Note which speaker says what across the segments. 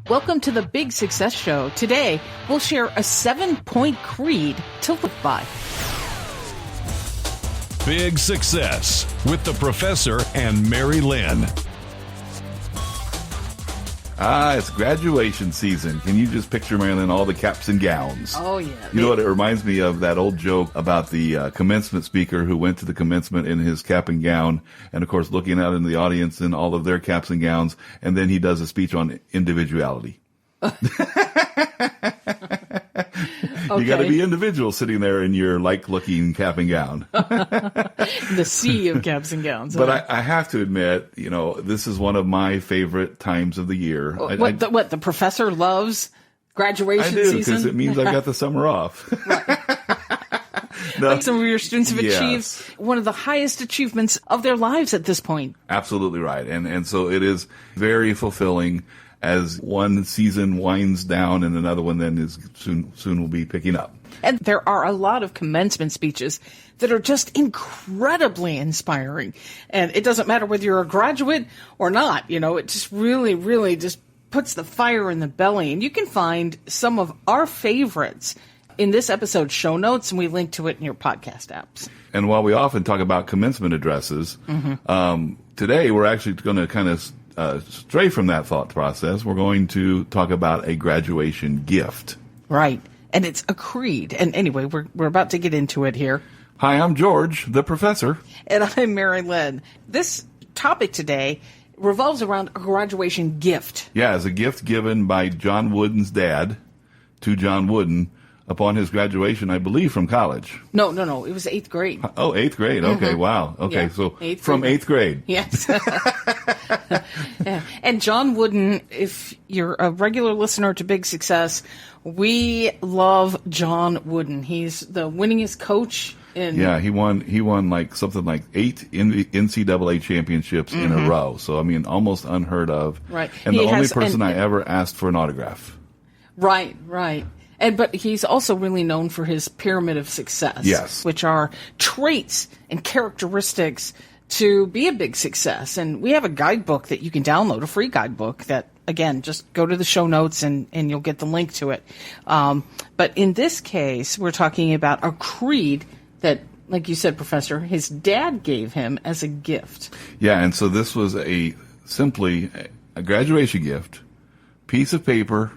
Speaker 1: Welcome to the Big Success Show. Today, we'll share a 7-point creed to live by.
Speaker 2: Big Success with the Professor and Mary Lynn.
Speaker 3: It's graduation season. Can you just picture, Mary Lynn, all the caps and gowns?
Speaker 1: Oh, yeah.
Speaker 3: You know what? It reminds me of that old joke about the commencement speaker who went to the commencement in his cap and gown, and of course looking out into the audience in all of their caps and gowns, and then he does a speech on individuality. You got to be individual sitting there in your like-looking cap and gown.
Speaker 1: The sea of caps and gowns.
Speaker 3: But I have to admit, you know, this is one of my favorite times of the year.
Speaker 1: The professor loves graduation season?
Speaker 3: I do, because it means I've got the summer off.
Speaker 1: No. Like some of your students have achieved one of the highest achievements of their lives at this point.
Speaker 3: Absolutely right. And so it is very fulfilling as one season winds down and another one then is soon will be picking up.
Speaker 1: And there are a lot of commencement speeches that are just incredibly inspiring. And it doesn't matter whether you're a graduate or not, you know, it just really, really just puts the fire in the belly. And you can find some of our favorites in this episode's show notes, and we link to it in your podcast apps.
Speaker 3: And while we often talk about commencement addresses, today we're actually going to kind of stray from that thought process. We're going to talk about a graduation gift.
Speaker 1: Right. And it's a creed. And anyway, we're about to get into it here.
Speaker 3: Hi, I'm George, the professor.
Speaker 1: And I'm Mary Lynn. This topic today revolves around a graduation gift.
Speaker 3: Yeah, it's a gift given by John Wooden's dad to John Wooden upon his graduation, I believe, from college.
Speaker 1: No. It was 8th grade.
Speaker 3: Oh, 8th grade. Okay, wow. Okay, yeah, so from 8th grade.
Speaker 1: Yes. Yeah. And John Wooden, if you're a regular listener to Big Success, we love John Wooden. He's the winningest coach in...
Speaker 3: he won like something like 8 NCAA championships in a row. So, I mean, almost unheard of.
Speaker 1: Right.
Speaker 3: And the only person I ever asked for an autograph.
Speaker 1: Right. But he's also really known for his pyramid of success.
Speaker 3: Yes.
Speaker 1: Which are traits and characteristics to be a big success. And we have a guidebook that you can download, a free guidebook that, again, just go to the show notes and you'll get the link to it. But in this case, we're talking about a creed that, like you said, Professor, his dad gave him as a gift.
Speaker 3: Yeah, and so this was simply a graduation gift, piece of paper,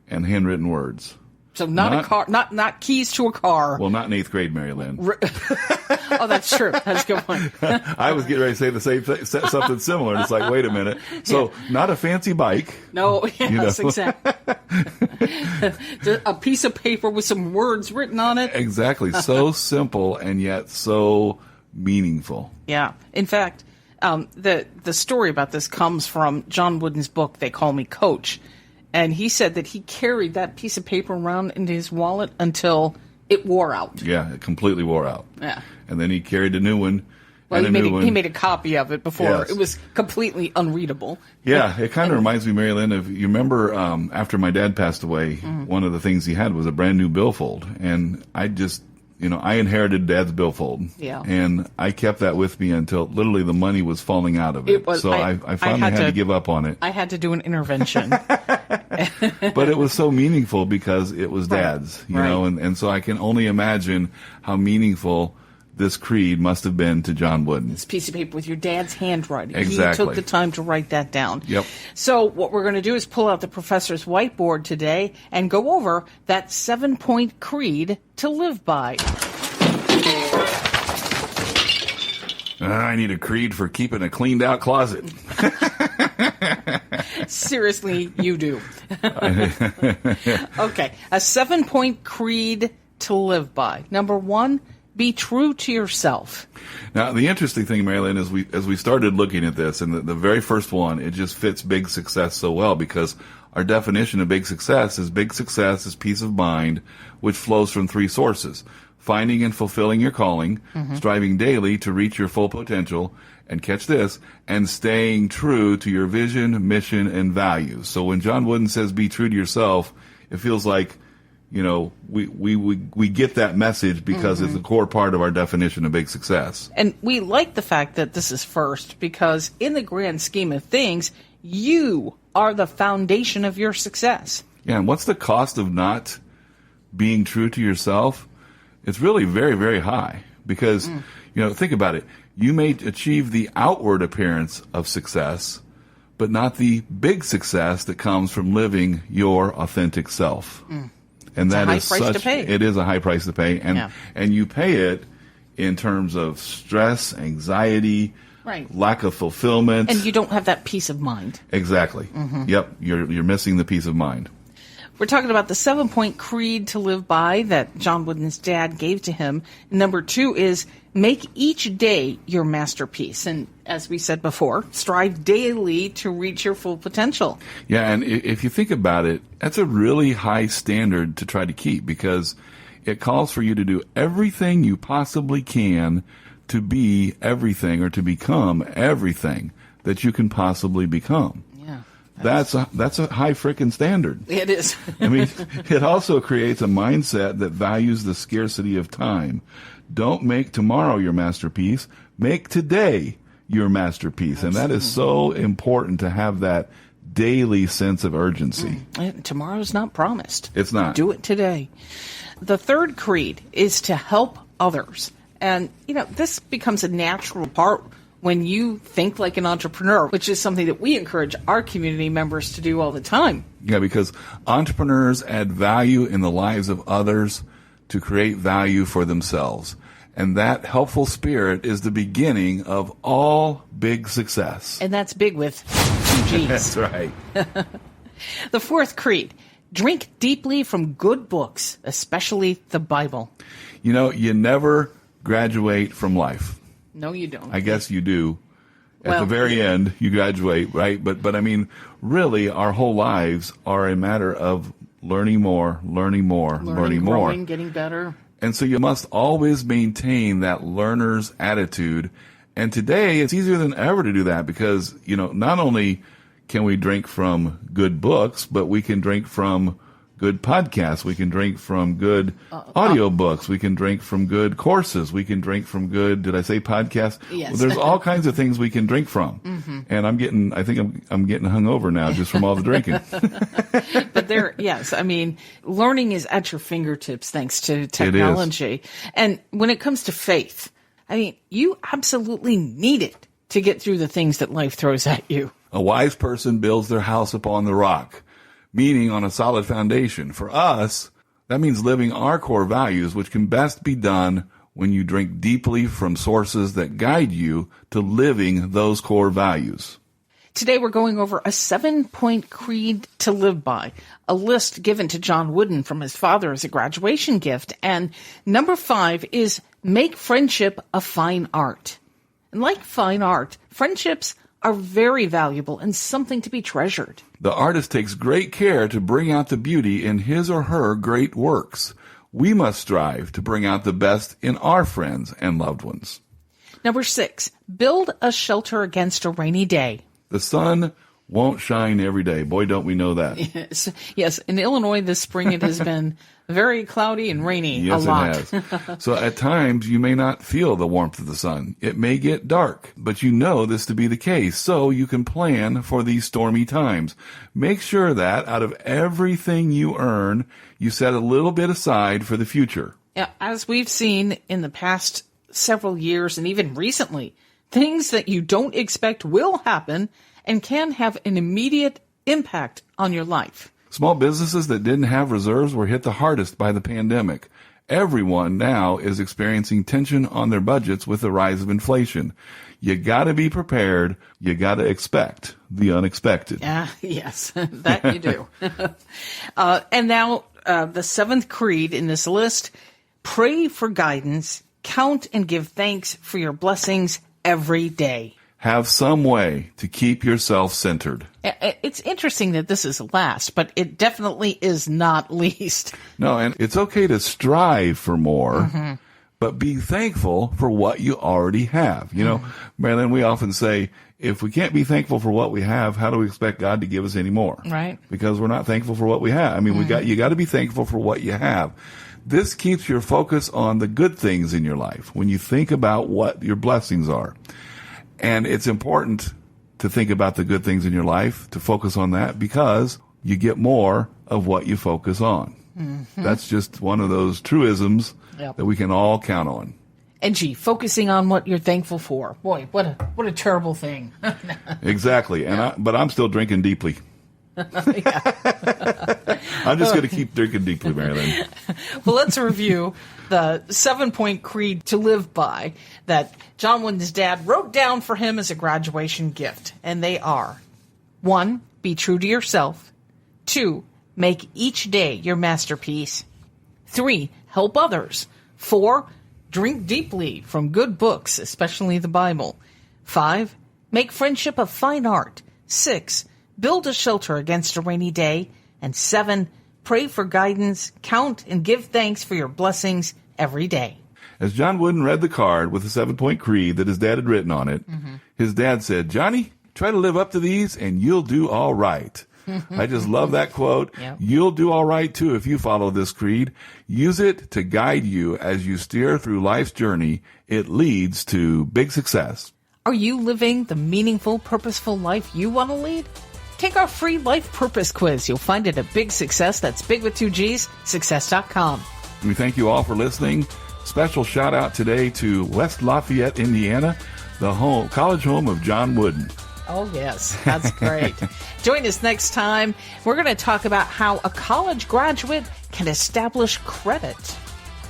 Speaker 3: and handwritten words.
Speaker 1: So not a car, not keys to a car.
Speaker 3: Well, not in 8th grade, Mary Lynn.
Speaker 1: Oh, that's true. That's a good point.
Speaker 3: I was getting ready to say the same thing, something similar. And it's like, wait a minute. So not a fancy bike.
Speaker 1: No, yes, exactly. A piece of paper with some words written on it.
Speaker 3: Exactly. So simple and yet so meaningful.
Speaker 1: Yeah. In fact, the story about this comes from John Wooden's book, They Call Me Coach. And he said that he carried that piece of paper around in his wallet until it wore out.
Speaker 3: Yeah, it completely wore out.
Speaker 1: Yeah.
Speaker 3: And then he carried a new one.
Speaker 1: Well, he made a copy of it before it was completely unreadable.
Speaker 3: Yeah, it kind of reminds me, Mary Lynn, of, you remember after my dad passed away, one of the things he had was a brand new billfold. And I just, I inherited Dad's billfold.
Speaker 1: Yeah.
Speaker 3: And I kept that with me until literally the money was falling out of it. So I finally had to give up on it.
Speaker 1: I had to do an intervention.
Speaker 3: But it was so meaningful because it was Dad's, you know, and so I can only imagine how meaningful this creed must have been to John Wooden.
Speaker 1: This piece of paper with your dad's handwriting.
Speaker 3: Exactly.
Speaker 1: He took the time to write that down.
Speaker 3: Yep.
Speaker 1: So what we're going to do is pull out the professor's whiteboard today and go over that 7-point creed to live by.
Speaker 3: I need a creed for keeping a cleaned out closet.
Speaker 1: Seriously, you do. Okay, a 7-point creed to live by. Number 1, be true to yourself.
Speaker 3: Now, the interesting thing, Mary Lynn, as we started looking at this, and the very first one, it just fits big success so well because our definition of big success is peace of mind, which flows from 3 sources. Finding and fulfilling your calling, striving daily to reach your full potential, and catch this, and staying true to your vision, mission, and values. So when John Wooden says be true to yourself, it feels like, we get that message because it's a core part of our definition of big success.
Speaker 1: And we like the fact that this is first because in the grand scheme of things, You are the foundation of your success.
Speaker 3: Yeah, and what's the cost of not being true to yourself? It's really very, very high because, think about it. You may achieve the outward appearance of success, but not the big success that comes from living your authentic self. And
Speaker 1: It's
Speaker 3: that
Speaker 1: a high
Speaker 3: is
Speaker 1: price to pay.
Speaker 3: It is a high price to pay. And you pay it in terms of stress, anxiety,
Speaker 1: Right.
Speaker 3: lack of fulfillment.
Speaker 1: And you don't have that peace of mind.
Speaker 3: Exactly. Yep. You're missing the peace of mind.
Speaker 1: We're talking about the 7-point creed to live by that John Wooden's dad gave to him. Number 2 is make each day your masterpiece. And as we said before, strive daily to reach your full potential.
Speaker 3: Yeah, and if you think about it, that's a really high standard to try to keep because it calls for you to do everything you possibly can to be everything or to become everything that you can possibly become.
Speaker 1: Yeah.
Speaker 3: That's a high frickin' standard.
Speaker 1: It is.
Speaker 3: I mean, it also creates a mindset that values the scarcity of time. Don't make tomorrow your masterpiece. Make today your masterpiece. And that is so important to have that daily sense of urgency.
Speaker 1: Tomorrow's not promised.
Speaker 3: It's not.
Speaker 1: Do it today. The third creed is to help others. And, this becomes a natural part when you think like an entrepreneur, which is something that we encourage our community members to do all the time.
Speaker 3: Yeah, because entrepreneurs add value in the lives of others to create value for themselves. And that helpful spirit is the beginning of all big success.
Speaker 1: And that's big with 2 G's.
Speaker 3: That's right.
Speaker 1: The fourth creed, drink deeply from good books, especially the Bible.
Speaker 3: You never graduate from life.
Speaker 1: No, you don't.
Speaker 3: I guess you do. At
Speaker 1: Well,
Speaker 3: the very end, you graduate, right? But I mean, really, our whole lives are a matter of learning more, learning more.
Speaker 1: Growing, getting better.
Speaker 3: And so you must always maintain that learner's attitude. And today, it's easier than ever to do that because, not only can we drink from good books, but we can drink from good podcasts. We can drink from good audiobooks. We can drink from good courses. We can drink from good, did I say podcasts?
Speaker 1: Yes.
Speaker 3: Well, there's all kinds of things we can drink from. And I'm getting hungover now just from all the drinking.
Speaker 1: But yes, I mean, learning is at your fingertips thanks to technology. And when it comes to faith, I mean, you absolutely need it to get through the things that life throws at you.
Speaker 3: A wise person builds their house upon the rock, meaning on a solid foundation. For us, that means living our core values, which can best be done when you drink deeply from sources that guide you to living those core values.
Speaker 1: Today we're going over a 7-point creed to live by, a list given to John Wooden from his father as a graduation gift. And number 5 is make friendship a fine art. And like fine art, friendships are very valuable and something to be treasured.
Speaker 3: The artist takes great care to bring out the beauty in his or her great works. We must strive to bring out the best in our friends and loved ones.
Speaker 1: Number 6, build a shelter against a rainy day.
Speaker 3: The sun won't shine every day. Boy, don't we know that.
Speaker 1: Yes, in Illinois this spring it has been very cloudy and rainy
Speaker 3: Yes,
Speaker 1: a lot.
Speaker 3: it has. So at times you may not feel the warmth of the sun. It may get dark, but you know this to be the case, so you can plan for these stormy times. Make sure that out of everything you earn, you set a little bit aside for the future.
Speaker 1: Yeah, as we've seen in the past several years and even recently, things that you don't expect will happen and can have an immediate impact on your life.
Speaker 3: Small businesses that didn't have reserves were hit the hardest by the pandemic. Everyone now is experiencing tension on their budgets with the rise of inflation. You gotta be prepared. You gotta expect the unexpected.
Speaker 1: Yes, that you do. And now the 7th creed in this list, pray for guidance, count and give thanks for your blessings every day.
Speaker 3: Have some way to keep yourself centered.
Speaker 1: It's interesting that this is last, but it definitely is not least.
Speaker 3: No, and it's okay to strive for more, but be thankful for what you already have. You know, Marilyn, we often say, if we can't be thankful for what we have, how do we expect God to give us any more?
Speaker 1: Right.
Speaker 3: Because we're not thankful for what we have. I mean, you got to be thankful for what you have. This keeps your focus on the good things in your life when you think about what your blessings are. And it's important to think about the good things in your life, to focus on that, because you get more of what you focus on. That's just one of those truisms that we can all count on.
Speaker 1: And gee, focusing on what you're thankful for. Boy, what a terrible thing.
Speaker 3: Exactly. But I'm still drinking deeply. I'm just going to keep drinking deeply, Marilyn.
Speaker 1: Well, let's review the 7-point creed to live by that John Wooden's dad wrote down for him as a graduation gift. And they are: 1, be true to yourself. 2, make each day your masterpiece. 3, help others. 4, drink deeply from good books, especially the Bible. 5, make friendship a fine art. 6, build a shelter against a rainy day. And 7, pray for guidance, count and give thanks for your blessings every day.
Speaker 3: As John Wooden read the card with the 7-point creed that his dad had written on it, his dad said, "Johnny, try to live up to these and you'll do all right." I just love that quote.
Speaker 1: Yep.
Speaker 3: You'll do all right, too, if you follow this creed. Use it to guide you as you steer through life's journey. It leads to big success.
Speaker 1: Are you living the meaningful, purposeful life you want to lead? Take our free life purpose quiz. You'll find it at Big Success. That's big with 2 G's, success.com.
Speaker 3: We thank you all for listening. Special shout out today to West Lafayette, Indiana, the college home of John Wooden.
Speaker 1: Oh, yes. That's great. Join us next time. We're going to talk about how a college graduate can establish credit.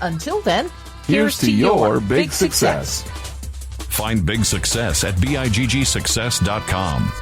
Speaker 1: Until then,
Speaker 3: here's to your big success.
Speaker 2: Find Big Success at biggsuccess.com.